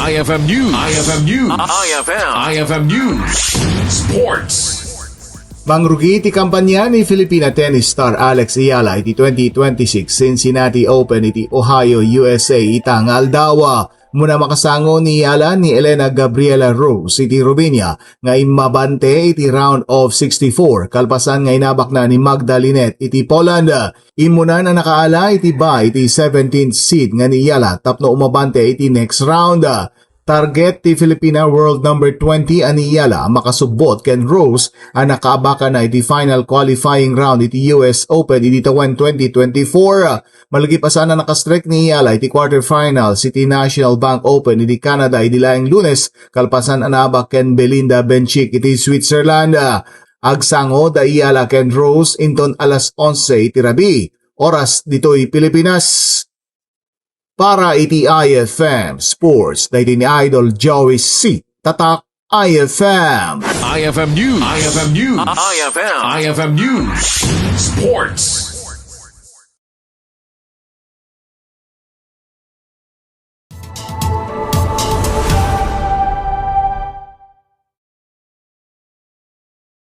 IFM News. IFM News. IFM News. Sports. Mangrugi iti kampanya ni Filipina tennis star Alex Eala iti 2026 Cincinnati Open iti Ohio, USA itang Aldaw. Muna makasango ni Eala ni Elena Gabriela Rose iti Romania nga imabante iti round of 64 kalpasan nga inabak na ni Magdalinet iti Poland. Imuna na nakaala iti ba iti 17th seed nga ni Eala tapno umabante iti next round. Target ti Filipina World number 20 ani Eala makasubot ken Rose ang nakaabaka na iti final qualifying round iti US Open iti tawen 2024. Malagi pa sana nakastrike ni Eala iti quarterfinals iti National Bank Open iti Canada iti laing Lunes kalpasan anabak ken Belinda Bencic iti Switzerland. Agsango da Eala ken Rose inton alas 11 iti rabi. Oras ditoy Pilipinas. Para iti IFM Sports, dahil ni Idol Joey C. Tatak IFM. IFM News. IFM News. IFM News. Sports.